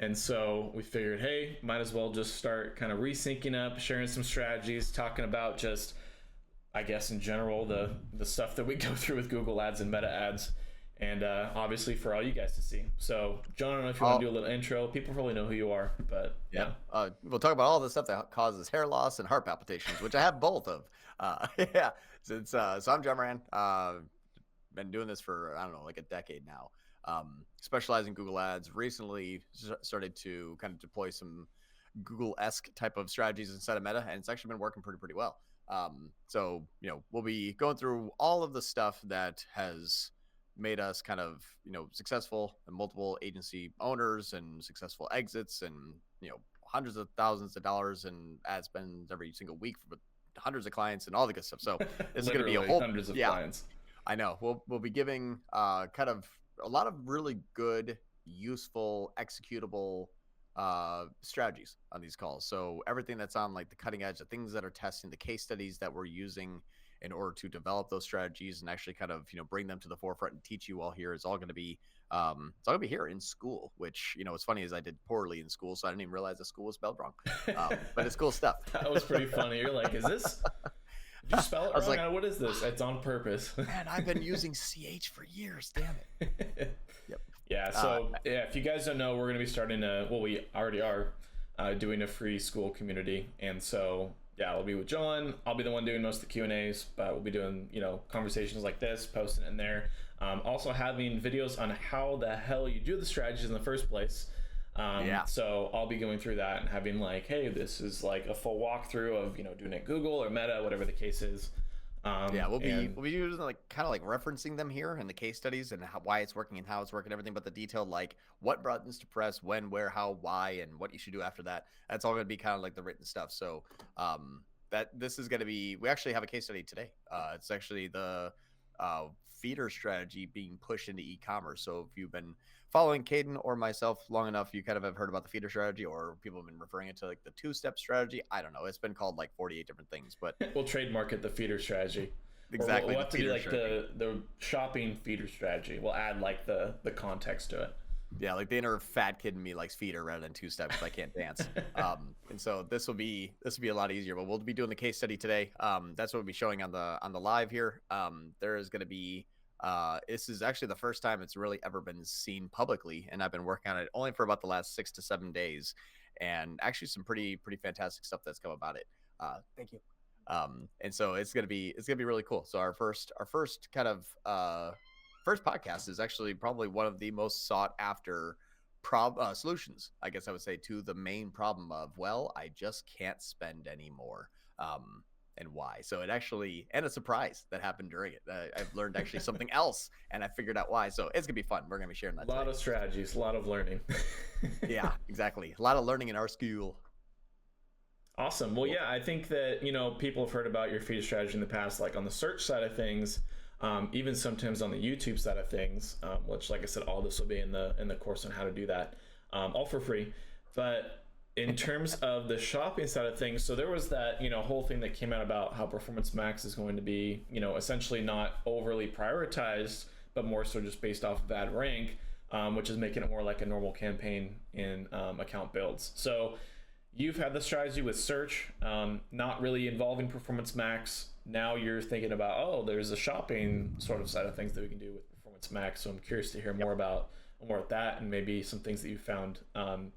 And so we figured, hey, might as well just start kind of resyncing up, sharing some strategies, talking about just, I guess, in general, the stuff that we go through with Google Ads and Meta Ads, and obviously for all you guys to see. So, John, I don't know if you want to do a little intro. People probably know who you are, but yeah. We'll talk about all the stuff that causes hair loss and heart palpitations, which I have both of. Yeah. So I'm John Moran. Been doing this for, I don't know, like a decade now. Specialize in Google Ads. Recently started to kind of deploy some Google-esque type of strategies inside of Meta, and it's actually been working pretty well. So we'll be going through all of the stuff that has made us kind of successful and multiple agency owners and successful exits, and hundreds of thousands of dollars in ad spends every single week for hundreds of clients and all the good stuff. So it's going to be a whole hundreds of clients. I know we'll be giving kind of a lot of really good, useful, executable strategies on these calls. So everything that's on like the cutting edge, the things that are testing, the case studies that we're using in order to develop those strategies and actually kind of bring them to the forefront and teach you all here is all going to be here in school. Which what's funny is I did poorly in school, so I didn't even realize the school was spelled wrong. But it's cool stuff. That was pretty funny. You're like, is this? Did you spell it wrong? I was like, what is this? It's on purpose. Man, I've been using CH for years. Damn it. Yep. Yeah. So if you guys don't know, we're going to be starting we already are doing a free school community. And so, yeah, I'll be with John. I'll be the one doing most of the Q&As, but we'll be doing, conversations like this, posting it in there. Also having videos on how the hell you do the strategies in the first place. So I'll be going through that and having like, hey, this is like a full walkthrough of, doing it Google or Meta, whatever the case is. We'll be using like kind of like referencing them here in the case studies and why it's working and how it's working, everything, but the detailed like what buttons to press, when, where, how, why, and what you should do after that. That's all going to be kind of like the written stuff. So that this is going to be, we actually have a case study today. It's actually the feeder strategy being pushed into e-commerce. So if you've been following Caden or myself long enough, you kind of have heard about the feeder strategy, or people have been referring it to like the two-step strategy. I don't know. It's been called like 48 different things, but we'll trademark it the feeder strategy. Exactly. We'll have to be like the shopping feeder strategy. We'll add like the context to it. Yeah, like the inner fat kid in me likes feeder rather than two-step because I can't dance. And so this will be a lot easier. But we'll be doing the case study today. That's what we'll be showing on the live here. There is going to be this is actually the first time it's really ever been seen publicly, and I've been working on it only for about the last 6 to 7 days, and actually some pretty fantastic stuff that's come about it. Thank you. And so it's gonna be really cool. So our first kind of first podcast is actually probably one of the most sought after solutions, I guess I would say, to the main problem of, well, I just can't spend anymore. And why. So it actually, and a surprise that happened during it. I've learned actually something else, and I figured out why. So it's gonna be fun. We're gonna be sharing that. A lot of strategies, a lot of learning. Yeah, exactly. A lot of learning in our school. Awesome. Well, yeah, I think that people have heard about your feeder strategy in the past, like on the search side of things, even sometimes on the YouTube side of things, which, like I said, all this will be in the course on how to do that, all for free. But in terms of the shopping side of things, so there was that whole thing that came out about how Performance Max is going to be essentially not overly prioritized, but more so just based off of ad rank, which is making it more like a normal campaign in account builds. So you've had the strategy with search, not really involving Performance Max. Now you're thinking about, oh, there's a shopping sort of side of things that we can do with Performance Max. So I'm curious to hear more about that, and maybe some things that you found,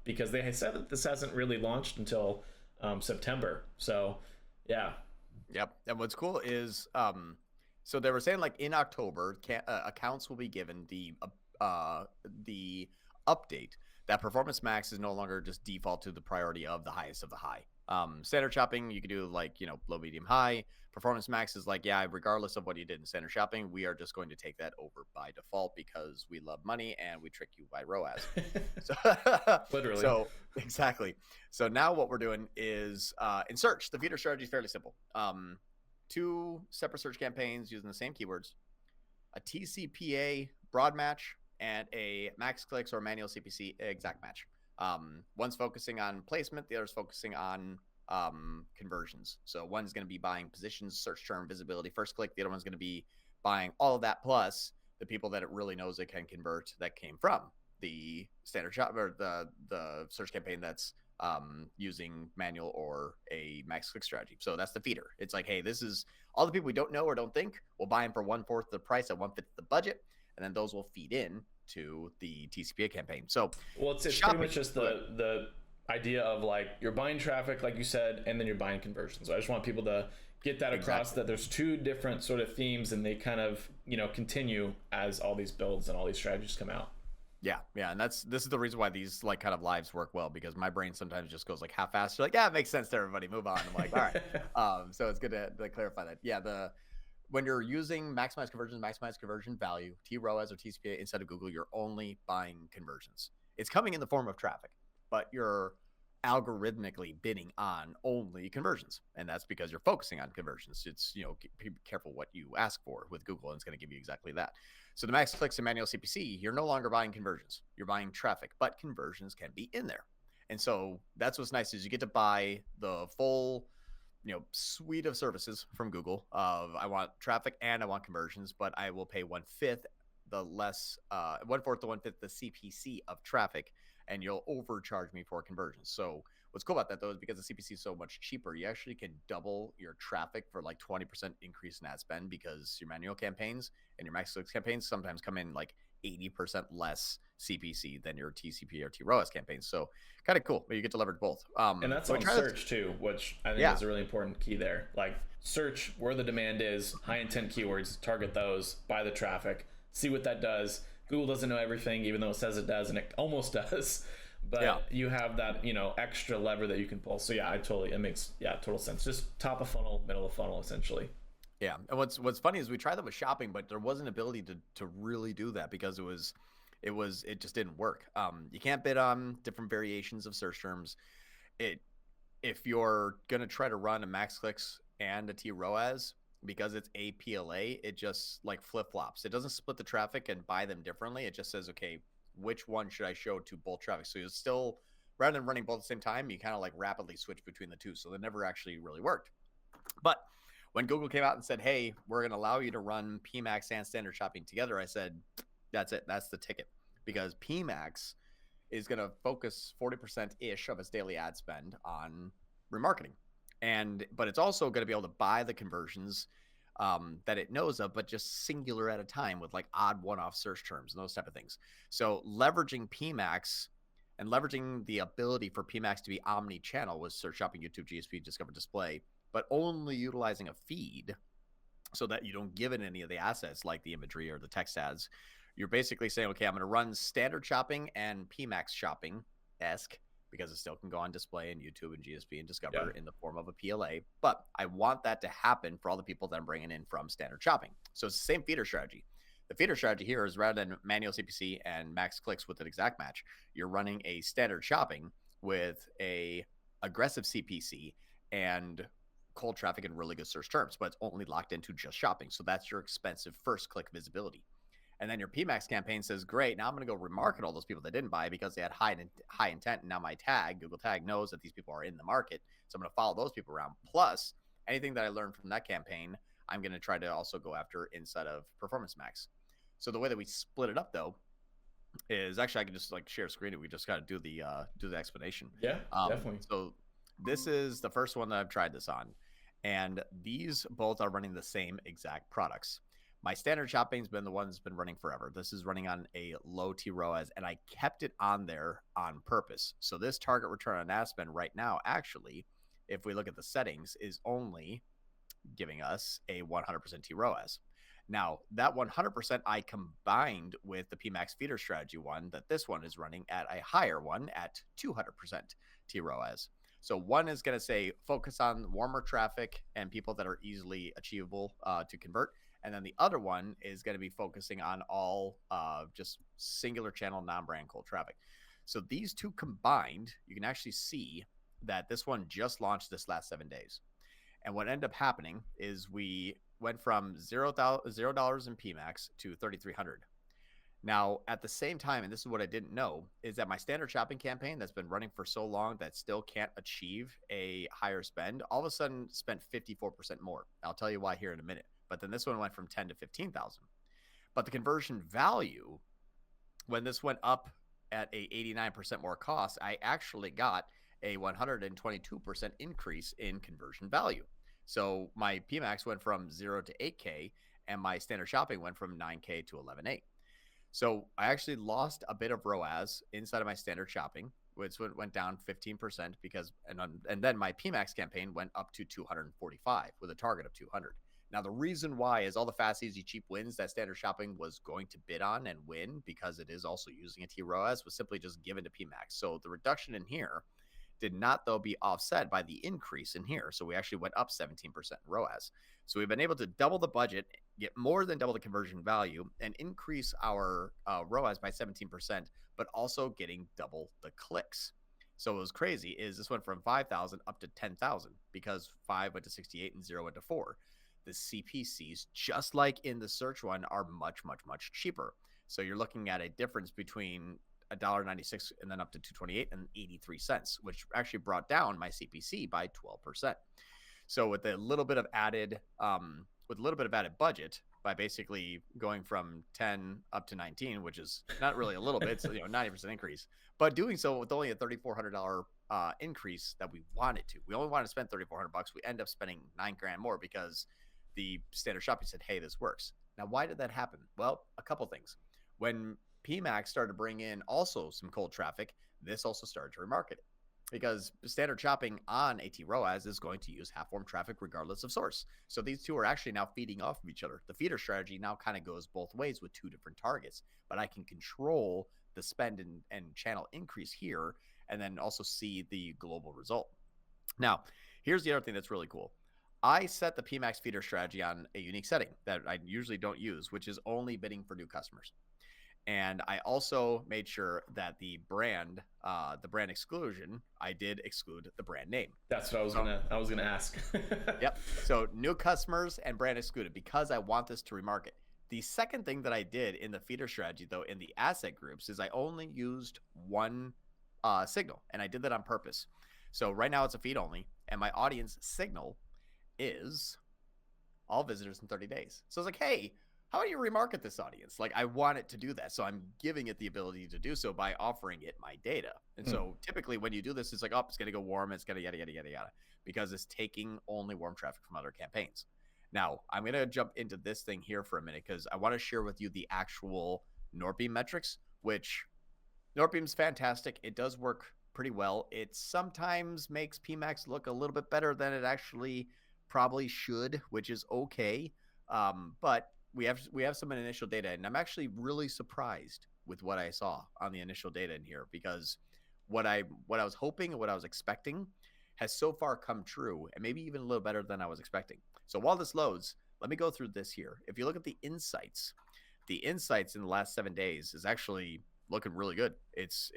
because they said that this hasn't really launched until September. So yeah. Yep. And what's cool is so they were saying like in October accounts will be given the update that Performance Max is no longer just default to the priority of the highest of the high. Standard shopping, you could do like, low, medium, high. Performance Max is like, yeah, regardless of what you did in standard shopping, we are just going to take that over by default because we love money and we trick you by ROAS. So, literally. So exactly. So now what we're doing is in search, the feeder strategy is fairly simple. 2 separate search campaigns using the same keywords, a TCPA broad match, and a max clicks or manual CPC exact match. One's focusing on placement, the other's focusing on conversions. So one's going to be buying positions, search term, visibility, first click. The other one's going to be buying all of that plus the people that it really knows it can convert that came from. the standard shop or the search campaign that's using manual or a max click strategy. So that's the feeder. It's like, hey, this is all the people we don't know or don't think. We'll buy them for 1/4 the price at 1/5 the budget, and then those will feed in to the TCPA campaign. So, well, it's pretty much just the idea of like you're buying traffic, like you said, and then you're buying conversions. So I just want people to get that across, that there's two different sort of themes, and they kind of continue as all these builds and all these strategies come out. Yeah, and this is the reason why these like kind of lives work well, because my brain sometimes just goes like half-assed. You're like, yeah, it makes sense to everybody. Move on. I'm like, all right. So it's good to clarify that. Yeah, when you're using maximize conversion value, TROAS or TCPA inside of Google, you're only buying conversions. It's coming in the form of traffic, but you're algorithmically bidding on only conversions, and that's because you're focusing on conversions. It's be careful what you ask for with Google, and it's going to give you exactly that. So the max clicks and manual CPC, you're no longer buying conversions, you're buying traffic, but conversions can be in there. And so that's what's nice, is you get to buy the full suite of services from Google of I want traffic and I want conversions, but I will pay 1/5 the less 1/4 to 1/5 the CPC of traffic, and you'll overcharge me for conversions. So what's cool about that though is because the CPC is so much cheaper, you actually can double your traffic for like 20% increase in ad spend, because your manual campaigns and your max clicks campaigns sometimes come in like 80% less CPC than your TCP or TROAS campaigns. So kind of cool, but you get to leverage both. And that's on search too, which I think is a really important key there. Like search where the demand is, high intent keywords, target those, buy the traffic, see what that does. Google doesn't know everything, even though it says it does, and it almost does. But you have that extra lever that you can pull. So yeah, it makes total sense. Just top of funnel, middle of funnel, essentially. Yeah, and what's funny is we tried that with shopping, but there wasn't ability to really do that, because it just didn't work. You can't bid on different variations of search terms. If you're gonna try to run a max clicks and a TROAS, because it's a PLA, it just like flip flops. It doesn't split the traffic and buy them differently. It just says, okay, which one should I show to both traffic? So you're still, rather than running both at the same time, you kind of like rapidly switch between the two. So that never actually really worked. But when Google came out and said, hey, we're going to allow you to run PMAX and standard shopping together, I said, that's it. That's the ticket. Because PMAX is going to focus 40%-ish of its daily ad spend on remarketing. But it's also going to be able to buy the conversions that it knows of, but just singular at a time with like odd one-off search terms and those type of things. So leveraging PMAX and leveraging the ability for PMAX to be omni-channel with search, shopping, YouTube, GSP, Discover, Display, but only utilizing a feed so that you don't give it any of the assets like the imagery or the text ads. You're basically saying, okay, I'm going to run standard shopping and PMAX shopping-esque, because it still can go on display in YouTube and GSP and Discover in the form of a PLA. But I want that to happen for all the people that I'm bringing in from standard shopping. So it's the same feeder strategy. The feeder strategy here is, rather than manual CPC and max clicks with an exact match, you're running a standard shopping with a aggressive CPC and cold traffic and really good search terms, but it's only locked into just shopping. So that's your expensive first click visibility. And then your PMAX campaign says, great, now I'm going to go remarket all those people that didn't buy because they had high intent. And now my Google tag knows that these people are in the market. So I'm going to follow those people around. Plus, anything that I learned from that campaign, I'm going to try to also go after inside of Performance Max. So the way that we split it up, though, is actually I can just like share a screen and we just got to do the explanation. Yeah, definitely. So this is the first one that I've tried this on. And these both are running the same exact products. My standard shopping's been the one that's been running forever. This is running on a low TROAS, and I kept it on there on purpose. So this target return on ad spend right now, actually, if we look at the settings, is only giving us a 100% TROAS. Now, that 100% I combined with the PMAX feeder strategy one that this one is running at a higher one at 200% TROAS. So one is going to say focus on warmer traffic and people that are easily achievable to convert. And then the other one is going to be focusing on all just singular channel non-brand cold traffic. So these two combined, you can actually see that this one just launched this last 7 days. And what ended up happening is we went from $0 in PMAX to 3,300. Now, at the same time, and this is what I didn't know, is that my standard shopping campaign that's been running for so long that still can't achieve a higher spend, all of a sudden spent 54% more. I'll tell you why here in a minute. But then this one went from 10 to 15,000. But the conversion value, when this went up at a 89% more cost, I actually got a 122% increase in conversion value. So my PMAX went from 0 to 8K, and my standard shopping went from 9K to 11.8. So I actually lost a bit of ROAS inside of my standard shopping, which went down 15% because, and then my PMAX campaign went up to 245 with a target of 200. Now, the reason why is all the fast, easy, cheap wins that standard shopping was going to bid on and win, because it is also using a T-ROAS, was simply just given to PMAX. So the reduction in here did not, though, be offset by the increase in here. So we actually went up 17% in ROAS. So we've been able to double the budget, get more than double the conversion value, and increase our ROAS by 17%, but also getting double the clicks. So what was crazy is this went from 5,000 up to 10,000 because 5 went to 68 and 0 went to 4. The CPCs, just like in the search one, are much, much, much cheaper. So you're looking at a difference between $1.96 and then up to $2.28 and 83 cents, which actually brought down my CPC by 12%. So with a little bit of added budget, by basically going from 10 up to 19, which is not really a little bit, it's 90% increase, but doing so with only a $3,400 increase that we wanted to. We only wanted to spend $3,400. We end up spending $9,000 more because the standard shopping said, hey, this works. Now, why did that happen? Well, a couple things. When PMAX started to bring in also some cold traffic, this also started to remarket it, because standard shopping on AT ROAS is going to use half-form traffic regardless of source. So these two are actually now feeding off of each other. The feeder strategy now kind of goes both ways with two different targets, but I can control the spend and channel increase here, and then also see the global result. Now, here's the other thing that's really cool. I set the PMAX feeder strategy on a unique setting that I usually don't use, which is only bidding for new customers. And I also made sure that the brand exclusion, I did exclude the brand name. That's what I was gonna ask. Yep. So new customers and brand excluded, because I want this to remarket. The second thing that I did in the feeder strategy, though, in the asset groups, is I only used one signal, and I did that on purpose. So right now it's a feed only, and my audience signal is all visitors in 30 days. So it's like, hey, how about you remarket this audience? Like, I want it to do that. So I'm giving it the ability to do so by offering it my data. And so typically when you do this, it's like, oh, it's going to go warm. It's going to yada, yada, yada, yada, because it's taking only warm traffic from other campaigns. Now, I'm going to jump into this thing here for a minute because I want to share with you the actual Northbeam metrics, which Northbeam's fantastic. It does work pretty well. It sometimes makes PMAX look a little bit better than it actually probably should, which is okay. But we have some initial data, and I'm actually really surprised with what I saw on the initial data in here, because what I was hoping and what I was expecting has so far come true, and maybe even a little better than I was expecting. So while this loads, let me go through this here. If you look at the insights in the last 7 days is actually looking really good. It's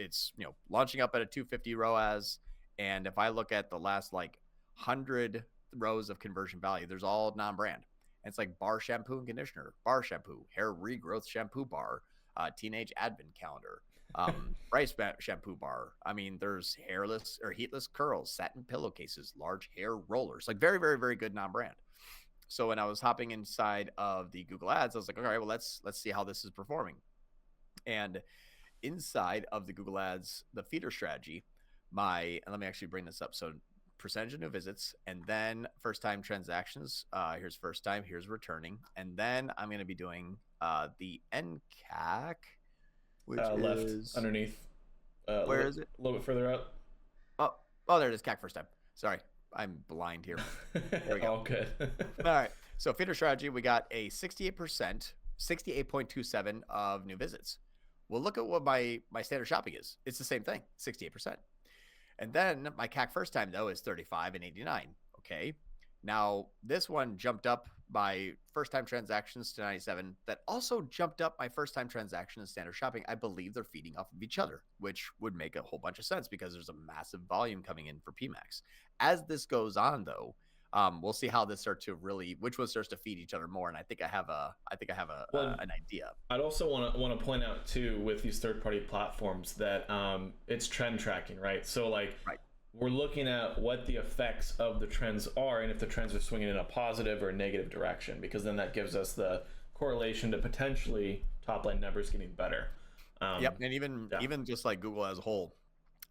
launching up at a 250 ROAS, and if I look at the last 100 rows of conversion value, there's all non-brand. And it's like bar shampoo and conditioner, bar shampoo, hair regrowth shampoo bar, teenage advent calendar, rice shampoo bar. I mean, there's hairless or heatless curls, satin pillowcases, large hair rollers, like very, very, very good non-brand. So when I was hopping inside of the Google Ads, I was like, all right, well, let's see how this is performing. And inside of the Google Ads, the feeder strategy, and let me actually bring this up. So percentage of new visits, and then first time transactions. Here's first time, here's returning, and then I'm going to be doing the NCAC, which left is underneath. Where is it? A little bit further up. Oh, there it is. CAC first time. Sorry, I'm blind here. There we go. All good. All right. So feeder strategy, we got a 68%, 68.27 of new visits. Well, look at what my standard shopping is. It's the same thing, 68%. And then my CAC first time, though, is 35 and 89. Okay. Now, this one jumped up my first time transactions to 97. That also jumped up my first time transaction in standard shopping. I believe they're feeding off of each other, which would make a whole bunch of sense because there's a massive volume coming in for PMAX. As this goes on, though, we'll see how this starts to which one starts to feed each other more. And I think I have an idea. I'd also want to point out too, with these third-party platforms, that it's trend tracking, right? So we're looking at what the effects of the trends are, and if the trends are swinging in a positive or negative direction, because then that gives us the correlation to potentially top line numbers getting better. Yep, and even Yeah. even just like Google as a whole,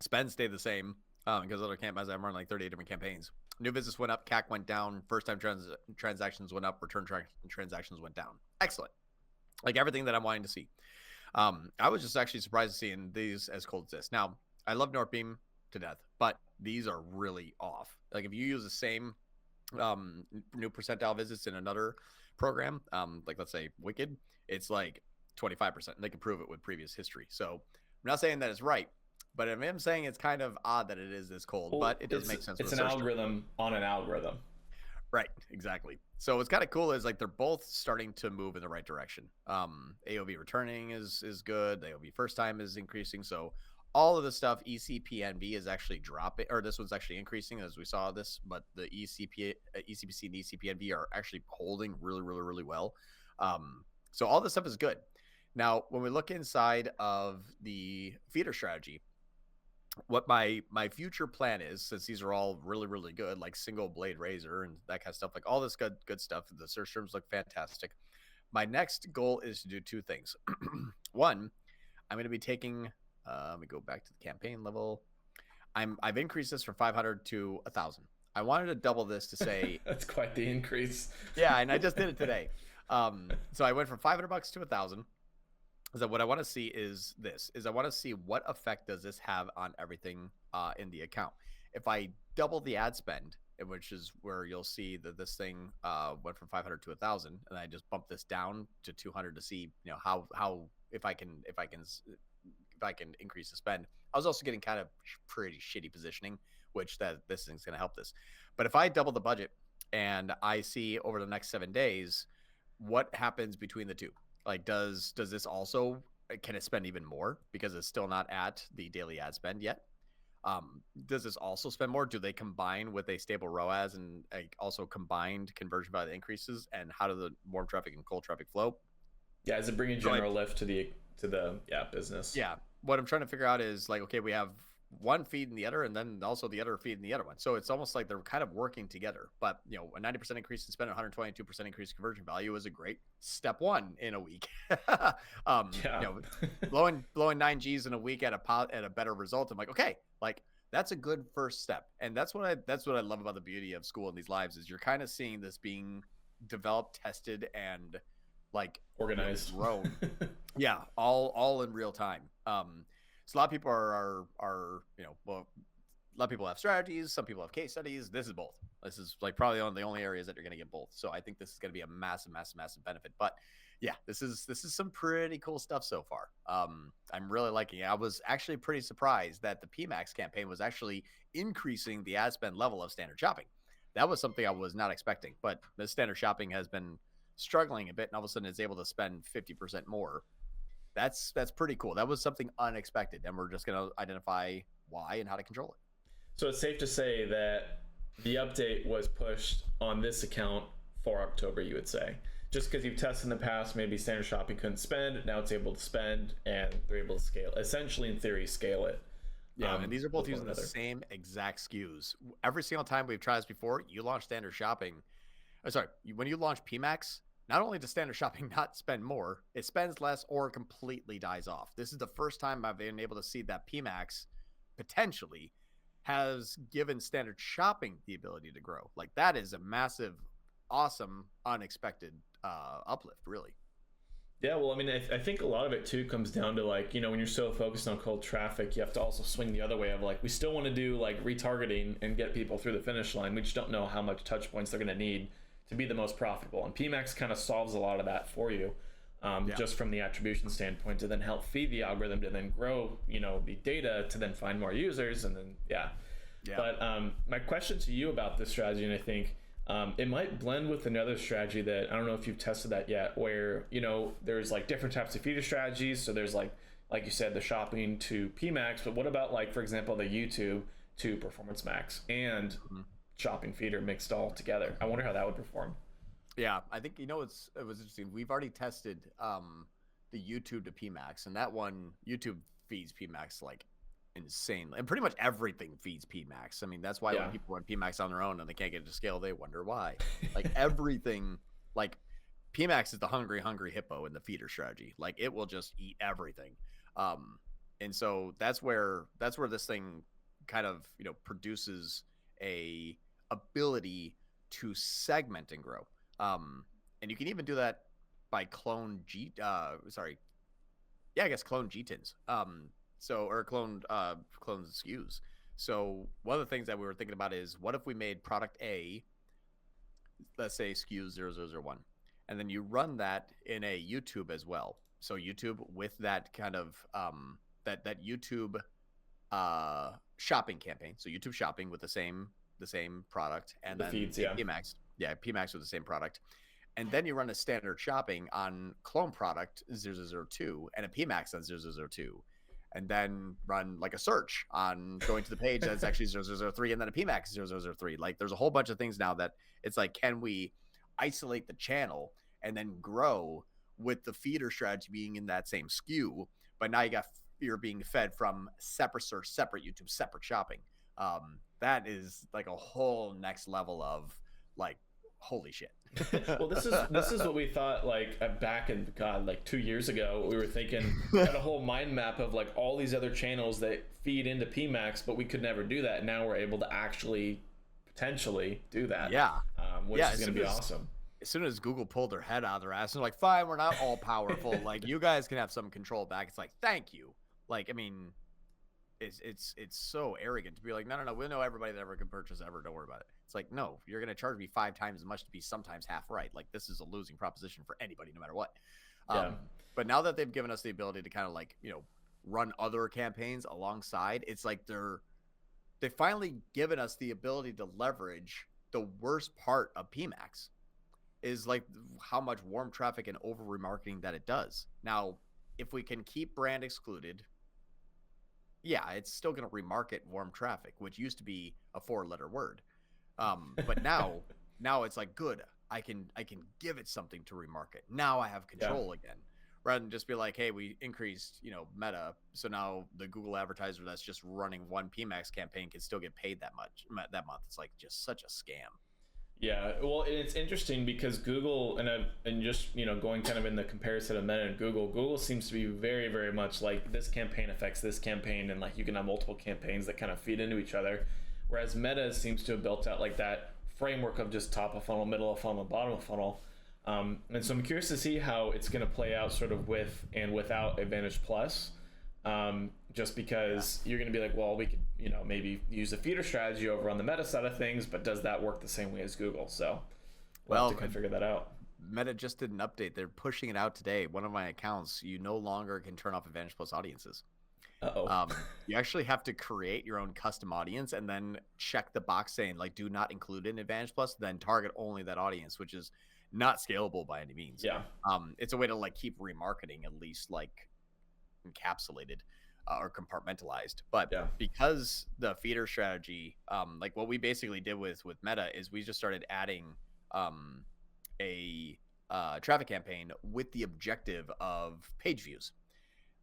spend stayed the same because other campaigns I'm running like 38 different campaigns. New business went up, CAC went down, first time transactions went up, return transactions went down. Excellent, like everything that I'm wanting to see. I was just actually surprised to seeing these as cold as this. Now, I love Northbeam to death, but these are really off. Like if you use the same new percentile visits in another program, like let's say Wicked, it's like 25%. And they can prove it with previous history. So I'm not saying that it's right, but I am saying it's kind of odd that it is this cold, Well, but it does make sense. It's with an search term. algorithm on an algorithm. Right, exactly. So what's kind of cool is like they're both starting to move in the right direction. AOV returning is good. The AOV first time is increasing. So all of the stuff ECPNB is actually dropping, or this one's actually increasing as we saw this, but the ECPC and ECPNB are actually holding really well. So all this stuff is good. Now, when we look inside of the feeder strategy, what my future plan is, since these are all really good, like single blade razor and that kind of stuff, like all this good stuff, the search terms look fantastic. My next goal is to do two things. One, I'm going to be taking let me go back to the campaign level. I've increased this from 500 to 1,000. I wanted to double this to say That's quite the increase. yeah, and I just did it today. So I went from $500 to 1,000. Is that what I want to see is this, is I want to see what effect does this have on everything in the account. If I double the ad spend, which is where you'll see that this thing went from 500 to 1,000, and I just bump this down to 200 to see, you know, how if I can increase the spend. I was also getting kind of pretty shitty positioning, which that this thing's going to help this. But if I double the budget and I see over the next 7 days what happens between the two, like does this also, can it spend even more because it's still not at the daily ad spend yet? Does this also spend more? Do they combine with a stable ROAS and also combined conversion by the increases? And how do the warm traffic and cold traffic flow? Yeah, is it bringing general lift to the business? Yeah, what I'm trying to figure out is like, okay, we have one feed in the other, and then also the other feed in the other one. So it's almost like they're kind of working together. But you know, a 90% increase in spend, 122% increase in conversion value is a great step one in a week. Yeah. You know, blowing 9Gs in a week at a better result. I'm like, okay, like that's a good first step. And that's what I love about the beauty of school and these lives is you're kind of seeing this being developed, tested, and like organized, you know, grown. Yeah, all in real time. So a lot of people are you know, well, a lot of people have strategies, some people have case studies. This is both. This is like probably one of the only areas that you're going to get both. So I think this is going to be a massive benefit. But yeah, this is some pretty cool stuff so far. I'm really liking it. I was actually pretty surprised that the PMAX campaign was actually increasing the ad spend level of standard shopping. That was something I was not expecting. But the standard shopping has been struggling a bit, and all of a sudden it's able to spend 50% more. That's pretty cool. That was something unexpected, and we're just going to identify why and how to control it. So it's safe to say that the update was pushed on this account for October, you would say, just because you've tested in the past, maybe standard shopping couldn't spend, now it's able to spend, and they're able to scale, essentially in theory, scale it. Yeah, and these are both using the same exact SKUs. Every single time we've tried this before, you launch standard shopping. When you launch PMAX, not only does standard shopping not spend more, it spends less or completely dies off. This is the first time I've been able to see that PMAX potentially has given standard shopping the ability to grow. Like that is a massive, awesome, unexpected uplift, really. Yeah, well, I mean, I think a lot of it too comes down to like, you know, when you're so focused on cold traffic, you have to also swing the other way of like, we still want to do like retargeting and get people through the finish line. We just don't know how much touch points they're going to need to be the most profitable. And PMAX kind of solves a lot of that for you, just from the attribution standpoint, to then help feed the algorithm to then grow, you know, the data to then find more users. And then, yeah. But my question to you about this strategy, and I think it might blend with another strategy that I don't know if you've tested that yet, where, you know, there's like different types of feeder strategies. So there's like you said, the shopping to PMAX, but what about like, for example, the YouTube to Performance Max and shopping feeder mixed all together? I wonder how that would perform. Yeah, I think, you know, it was interesting. We've already tested the YouTube to PMAX, and that one, YouTube feeds PMAX like insanely, and pretty much everything feeds PMAX. I mean, that's why when people run PMAX on their own and they can't get it to scale, they wonder why. Like everything, like PMAX is the hungry hippo in the feeder strategy. Like it will just eat everything. And so that's where this thing kind of, you know, produces a ability to segment and grow. And you can even do that by clone clone GTINs. Or clone SKUs. So one of the things that we were thinking about is, what if we made product A, let's say SKU 0001, and then you run that in a YouTube as well. So YouTube with that kind of that YouTube shopping campaign. So YouTube shopping with the same product, and The then feeds, yeah. PMAX, PMAX with the same product. And then you run a standard shopping on clone product 0002 and a PMAX on 0002. And then run like a search on going to the page that's actually 0003 and then a PMAX 0003. Like there's a whole bunch of things now that it's like, can we isolate the channel and then grow with the feeder strategy being in that same SKU? But now you're being fed from separate search, separate YouTube, separate shopping. That is like a whole next level of like, holy shit. Well, this is what we thought like back in like 2 years ago. We were thinking, had a whole mind map of like all these other channels that feed into PMAX, but we could never do that. Now we're able to actually potentially do that. Yeah, which is going to be awesome. As soon as Google pulled their head out of their ass and like, fine, we're not all powerful. Like you guys can have some control back. It's like, thank you. Like, I mean, it's so arrogant to be like, no, we'll know everybody that ever can purchase ever. Don't worry about it. It's like, no, you're going to charge me 5 times as much to be sometimes half right. Like this is a losing proposition for anybody, no matter what. But now that they've given us the ability to kind of like, you know, run other campaigns alongside, it's like they finally given us the ability to leverage the worst part of PMAX is like how much warm traffic and over remarketing that it does. Now, if we can keep brand excluded, yeah, it's still going to remarket warm traffic, which used to be a 4-letter word. But now it's like, good, I can give it something to remarket. Now I have control again, rather than just be like, hey, we increased, you know, meta, so now the Google advertiser that's just running one PMAX campaign can still get paid that much that month. It's like just such a scam. Yeah, well, it's interesting because Google and just, you know, going kind of in the comparison of Meta and Google seems to be very, very much like this campaign affects this campaign, and like you can have multiple campaigns that kind of feed into each other. Whereas Meta seems to have built out like that framework of just top of funnel, middle of funnel, bottom of funnel. And so I'm curious to see how it's going to play out sort of with and without Advantage Plus. Just because you're going to be like, well, we could, you know, maybe use a feeder strategy over on the Meta side of things, but does that work the same way as Google? So we'll have to kind of figure that out. Meta just did an update. They're pushing it out today. One of my accounts, you no longer can turn off Advantage Plus audiences. You actually have to create your own custom audience and then check the box saying like, do not include in Advantage Plus, then target only that audience, which is not scalable by any means. Yeah. It's a way to like keep remarketing at least like encapsulated or compartmentalized. But because the feeder strategy, like what we basically did with Meta is we just started adding a traffic campaign with the objective of page views.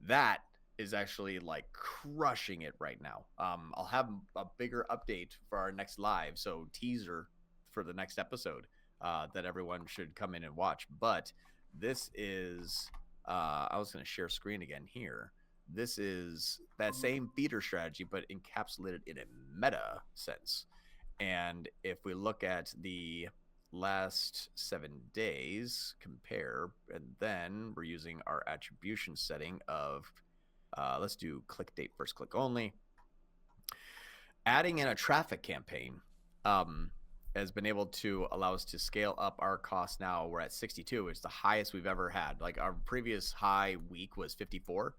That is actually like crushing it right now. I'll have a bigger update for our next live, so teaser for the next episode that everyone should come in and watch. But this is I was going to share screen again here. This is that same feeder strategy, but encapsulated in a meta sense. And if we look at the last 7 days, compare, and then we're using our attribution setting of, let's do click date first, click only. Adding in a traffic campaign has been able to allow us to scale up our costs. Now we're at 62. It's the highest we've ever had. Like our previous high week was 54.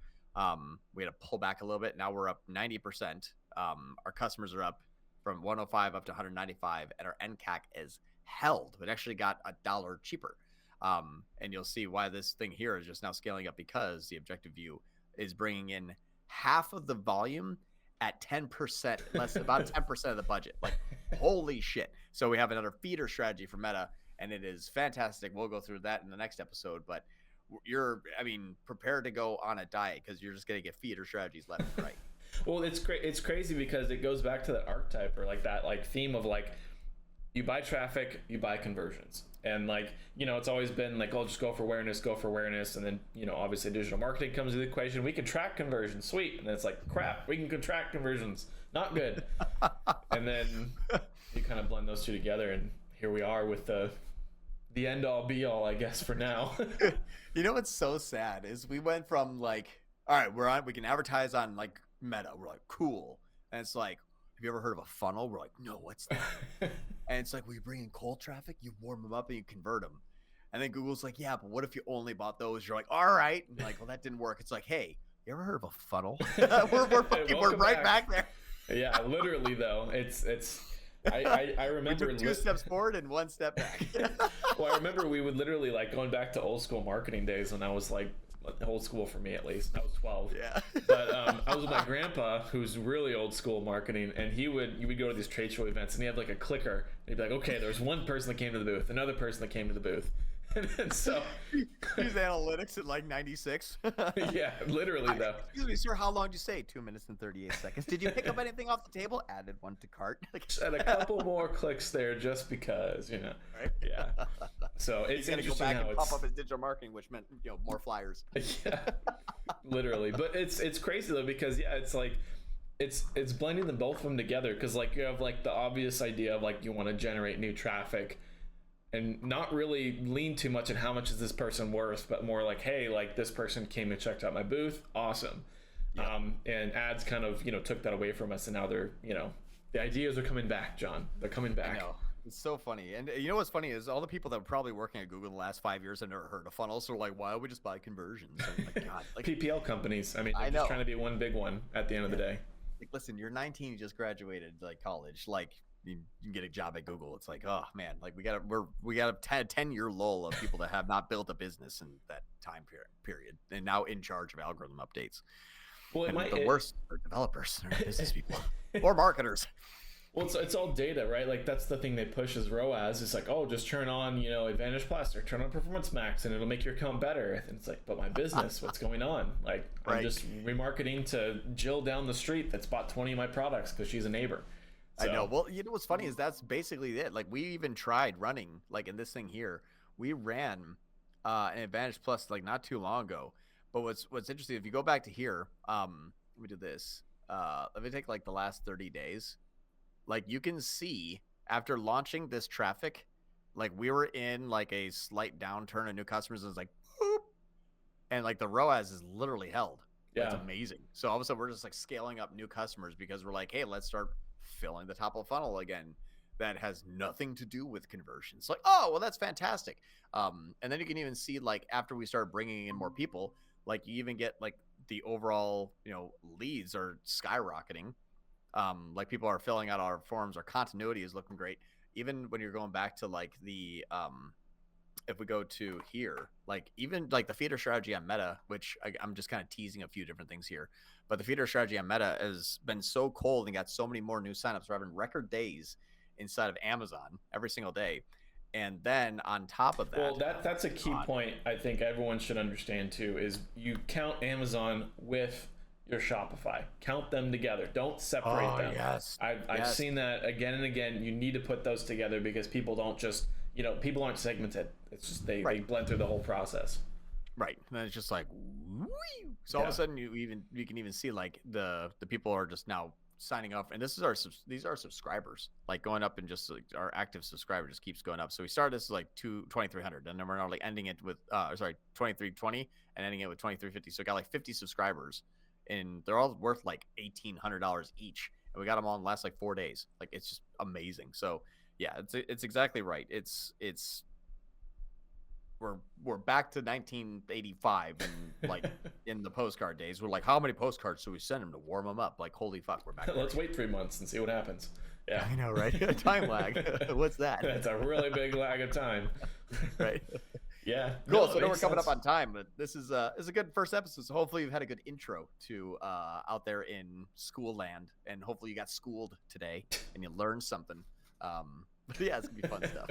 We had to pull back a little bit. Now we're up 90%. Our customers are up from 105 up to 195, and our NCAC is held. It actually got $1 cheaper. And you'll see why this thing here is just now scaling up, because the objective view is bringing in half of the volume at 10% less, about 10% of the budget. Like, holy shit. So we have another feeder strategy for Meta, and it is fantastic. We'll go through that in the next episode, but prepared to go on a diet, because you're just going to get feeder strategies left and right. Well, it's crazy because it goes back to that archetype, or like that like theme of like, you buy traffic, you buy conversions. And like, it's always been like, oh, just go for awareness. And then, obviously digital marketing comes into the equation. We can track conversions. Sweet. And then it's like, crap, we can track conversions. Not good. And then you kind of blend those two together. And here we are with the end all be all, I guess, for now. What's so sad is we went from like, all right, we can advertise on like Meta. We're like, cool. And it's like, have you ever heard of a funnel? We're like, no, what's that? And it's like, well, you bring in cold traffic, you warm them up, and you convert them. And then Google's like, yeah, but what if you only bought those? You're like, all right. And like, well, that didn't work. It's like, hey, you ever heard of a funnel? we're right back there. Yeah, literally though. I remember we took 2 steps forward and 1 step back. Well, I remember we would literally like going back to old school marketing days when I was like, old school for me at least. I was 12. Yeah. But I was with my grandpa, who's really old school marketing, and you would go to these trade show events, and he had like a clicker. And he'd be like, okay, there's one person that came to the booth, another person that came to the booth. And then so use analytics at like 96. Yeah, literally though. Excuse me, sir, how long did you say? 2 minutes and 38 seconds. Did you pick up anything off the table? Added 1 to cart. And a couple more clicks there just because, Right? Yeah. So it's He's interesting go back how and it's pump up his digital marketing, which meant more flyers. Yeah. Literally. But it's crazy though, because yeah, it's like it's blending both of them together, because like you have like the obvious idea of like you want to generate new traffic and not really lean too much on how much is this person worth, but more like, hey, like this person came and checked out my booth, awesome. Yeah. And ads kind of took that away from us, and now they're the ideas are coming back, John. They're coming back. I know. It's so funny. And what's funny is all the people that were probably working at Google in the last 5 years have never heard of funnels. So like, why don't we just buy conversions? And like, God, like, PPL companies. I mean, they're just trying to be one big one at the end of the day. Like, listen, you're 19, you just graduated like college. Like, you can get a job at Google. It's like, oh man, like we got a 10-year lull of people that have not built a business in that time period, and now in charge of algorithm updates. Well, the worst are developers or business people or marketers. Well, it's all data, right? Like that's the thing they push as ROAS. It's like, oh, just turn on Advantage Plus or turn on Performance Max, and it'll make your account better. And it's like, but my business, what's going on? Like I'm just remarketing to Jill down the street that's bought 20 of my products because she's a neighbor. So. I know. Well, what's funny is that's basically it. Like we even tried running like in this thing here. We ran an Advantage Plus like not too long ago. But what's interesting, if you go back to here, we did this. Let me take like the last 30 days. Like you can see after launching this traffic, like we were in like a slight downturn of new customers, and it's like boop, and like the ROAS is literally held. Yeah, it's amazing. So all of a sudden we're just like scaling up new customers because we're like, hey, let's start filling the top of the funnel again. That has nothing to do with conversions. Like, oh, well, that's fantastic. And then you can even see like after we start bringing in more people, like you even get like the overall, leads are skyrocketing. Like people are filling out our forms. Our continuity is looking great. Even when you're going back to like the, if we go to here, like even like the feeder strategy on Meta, which I'm just kind of teasing a few different things here, but the feeder strategy on Meta has been so cold and got so many more new signups. We're having record days inside of Amazon every single day. And then on top of that, well, that's a key point I think everyone should understand too, is you count Amazon with your Shopify. Count them together. Don't separate them. Yes. I've seen that again and again. You need to put those together because people don't just, people aren't segmented. It's just they blend through the whole process. Right. And then it's just like, whoo! So all of a sudden you can even see like the people are just now signing up, and these are subscribers, like going up, and just like our active subscriber just keeps going up. So we started this like 2,300, and then we're now like ending it with 2,320 and ending it with 2,350. So we got like 50 subscribers, and they're all worth like $1,800 each, and we got them all in the last like 4 days. Like it's just amazing. So yeah, it's exactly right. It's we're back to 1985 and like in the postcard days. We're like, how many postcards should we send them to warm them up? Like, holy fuck, we're back. Let's wait 3 months and see what happens. Yeah, I know, right? Time lag. What's that? That's a really big lag of time. Right. Yeah. Cool. So now we're coming up on time, but this is a good first episode. So hopefully you've had a good intro to out there in school land, and hopefully you got schooled today and you learned something. Yeah, it's gonna be fun stuff.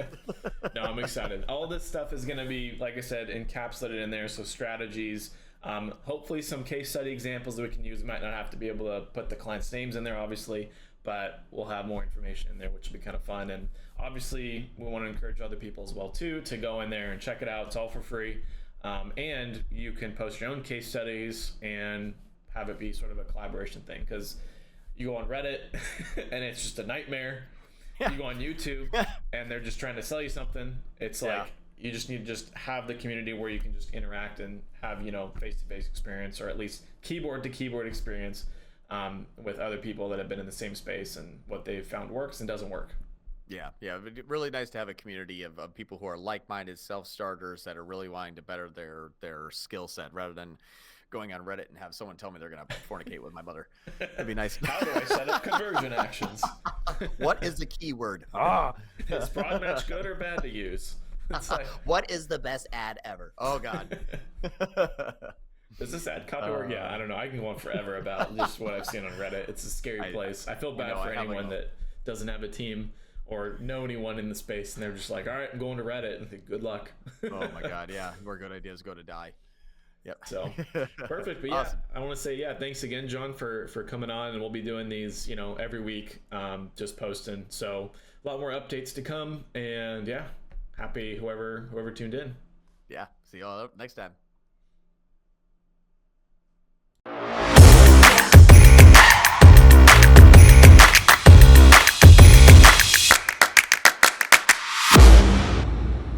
No, I'm excited. All this stuff is gonna be, like I said, encapsulated in there. So strategies, hopefully some case study examples that we can use. We might not have to be able to put the clients' names in there, obviously, but we'll have more information in there, which will be kind of fun. And obviously, we want to encourage other people as well too to go in there and check it out. It's all for free, and you can post your own case studies and have it be sort of a collaboration thing, because you go on Reddit and it's just a nightmare. You go on YouTube and they're just trying to sell you something. It's like you just need to just have the community where you can just interact and have, you know, face-to-face experience, or at least keyboard-to-keyboard experience with other people that have been in the same space and what they've found works and doesn't work. Yeah, really nice to have a community of people who are like-minded self-starters that are really wanting to better their skill set, rather than going on Reddit and have someone tell me they're going to fornicate with my mother. That'd be nice. How do I set up conversion actions? What is the keyword? Is prod match good or bad to use? It's like, what is the best ad ever? Oh, God. Does this ad copy work? Yeah, I don't know. I can go on forever about just what I've seen on Reddit. It's a scary place. I feel bad for anyone that doesn't have a team or know anyone in the space, and they're just like, all right, I'm going to Reddit, and think, good luck. Oh, my God, yeah. Where good ideas go to die. Yep. So perfect. But yeah, awesome. I want to say, thanks again, John, for coming on, and we'll be doing these, you know, every week, just posting. So a lot more updates to come, and happy whoever tuned in. Yeah. See you all next time.